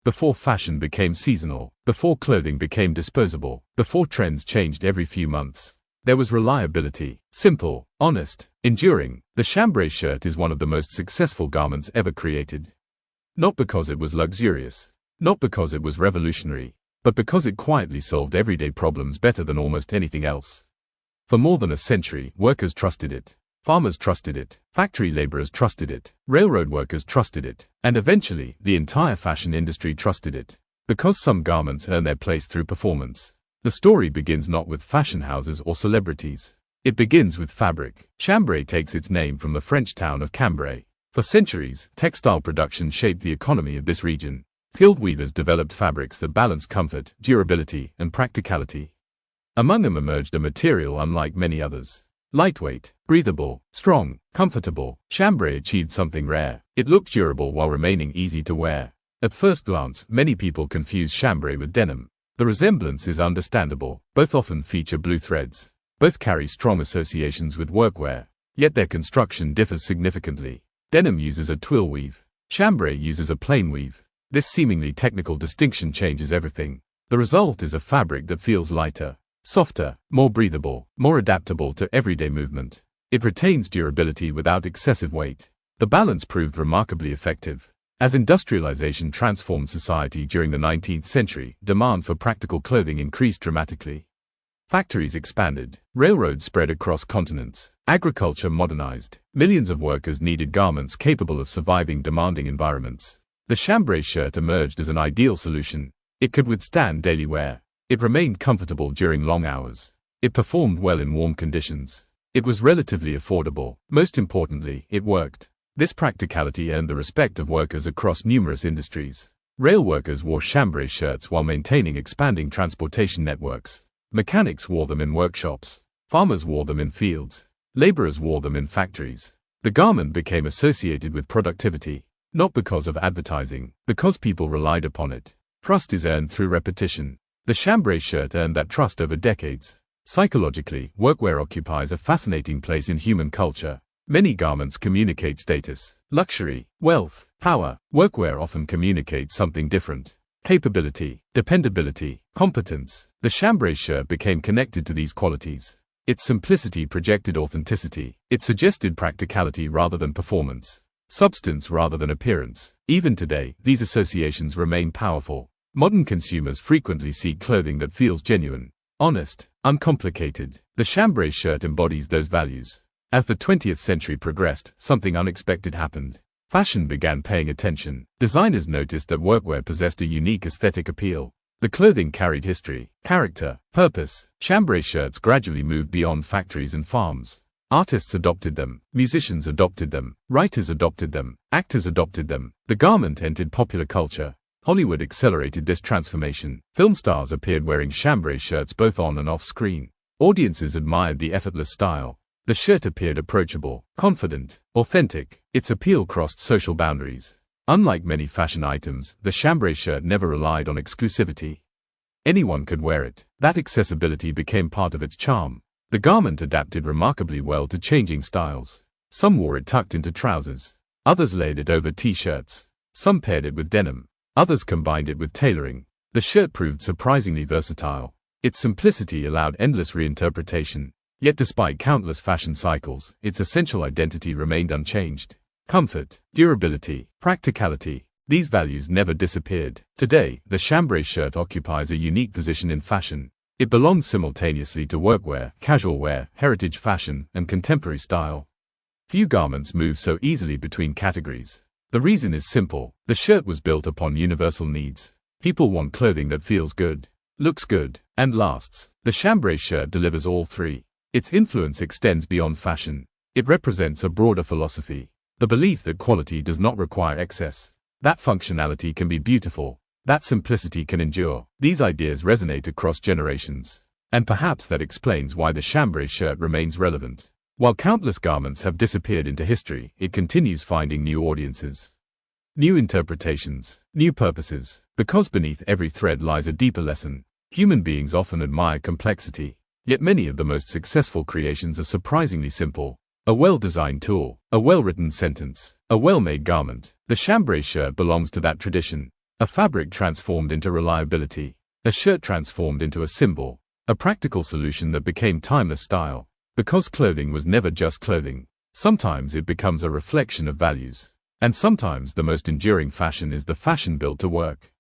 Before fashion became seasonal, before clothing became disposable, before trends changed every few months, there was reliability. Simple, honest, enduring. The chambray shirt is one of the most successful garments ever created. Not because it was luxurious, not because it was revolutionary, but because it quietly solved everyday problems better than almost anything else. For more than a century, workers trusted it. Farmers trusted it, factory laborers trusted it, railroad workers trusted it, and eventually, the entire fashion industry trusted it. Because some garments earn their place through performance. The story begins not with fashion houses or celebrities. It begins with fabric. Chambray takes its name from the French town of Cambray. For centuries, textile production shaped the economy of this region. Skilled weavers developed fabrics that balanced comfort, durability, and practicality. Among them emerged a material unlike many others. Lightweight, breathable, strong, comfortable, chambray achieved something rare. It looked durable while remaining easy to wear. At first glance, many people confuse chambray with denim. The resemblance is understandable. Both often feature blue threads. Both carry strong associations with workwear. Yet their construction differs significantly. Denim uses a twill weave. Chambray uses a plain weave. This seemingly technical distinction changes everything. The result is a fabric that feels lighter, softer, more breathable, more adaptable to everyday movement. It retains durability without excessive weight. The balance proved remarkably effective. As industrialization transformed society during the 19th century, demand for practical clothing increased dramatically. Factories expanded, railroads spread across continents, agriculture modernized. Millions of workers needed garments capable of surviving demanding environments. The chambray shirt emerged as an ideal solution. It could withstand daily wear. It remained comfortable during long hours. It performed well in warm conditions. It was relatively affordable. Most importantly, it worked. This practicality earned the respect of workers across numerous industries. Rail workers wore chambray shirts while maintaining expanding transportation networks. Mechanics wore them in workshops. Farmers wore them in fields. Laborers wore them in factories. The garment became associated with productivity, not because of advertising, because people relied upon it. Trust is earned through repetition. The chambray shirt earned that trust over decades. Psychologically, workwear occupies a fascinating place in human culture. Many garments communicate status, luxury, wealth, power. Workwear often communicates something different. Capability, dependability, competence. The chambray shirt became connected to these qualities. Its simplicity projected authenticity. It suggested practicality rather than performance, substance rather than appearance. Even today, these associations remain powerful. Modern consumers frequently seek clothing that feels genuine, honest, uncomplicated. The chambray shirt embodies those values. As the 20th century progressed, something unexpected happened. Fashion began paying attention. Designers noticed that workwear possessed a unique aesthetic appeal. The clothing carried history, character, purpose. Chambray shirts gradually moved beyond factories and farms. Artists adopted them, musicians adopted them, writers adopted them, actors adopted them. The garment entered popular culture. Hollywood accelerated this transformation. Film stars appeared wearing chambray shirts both on and off screen. Audiences admired the effortless style. The shirt appeared approachable, confident, authentic. Its appeal crossed social boundaries. Unlike many fashion items, the chambray shirt never relied on exclusivity. Anyone could wear it. That accessibility became part of its charm. The garment adapted remarkably well to changing styles. Some wore it tucked into trousers. Others laid it over t-shirts. Some paired it with denim. Others combined it with tailoring. The shirt proved surprisingly versatile. Its simplicity allowed endless reinterpretation. Yet despite countless fashion cycles, its essential identity remained unchanged. Comfort, durability, practicality. These values never disappeared. Today, the chambray shirt occupies a unique position in fashion. It belongs simultaneously to workwear, casual wear, heritage fashion, and contemporary style. Few garments move so easily between categories. The reason is simple. The shirt was built upon universal needs. People want clothing that feels good, looks good, and lasts. The chambray shirt delivers all three. Its influence extends beyond fashion. It represents a broader philosophy. The belief that quality does not require excess. That functionality can be beautiful. That simplicity can endure. These ideas resonate across generations. And perhaps that explains why the chambray shirt remains relevant. While countless garments have disappeared into history, it continues finding new audiences, new interpretations, new purposes. Because beneath every thread lies a deeper lesson. Human beings often admire complexity. Yet many of the most successful creations are surprisingly simple. A well-designed tool, a well-written sentence, a well-made garment. The chambray shirt belongs to that tradition. A fabric transformed into reliability. A shirt transformed into a symbol. A practical solution that became timeless style. Because clothing was never just clothing. Sometimes it becomes a reflection of values. And sometimes the most enduring fashion is the fashion built to work.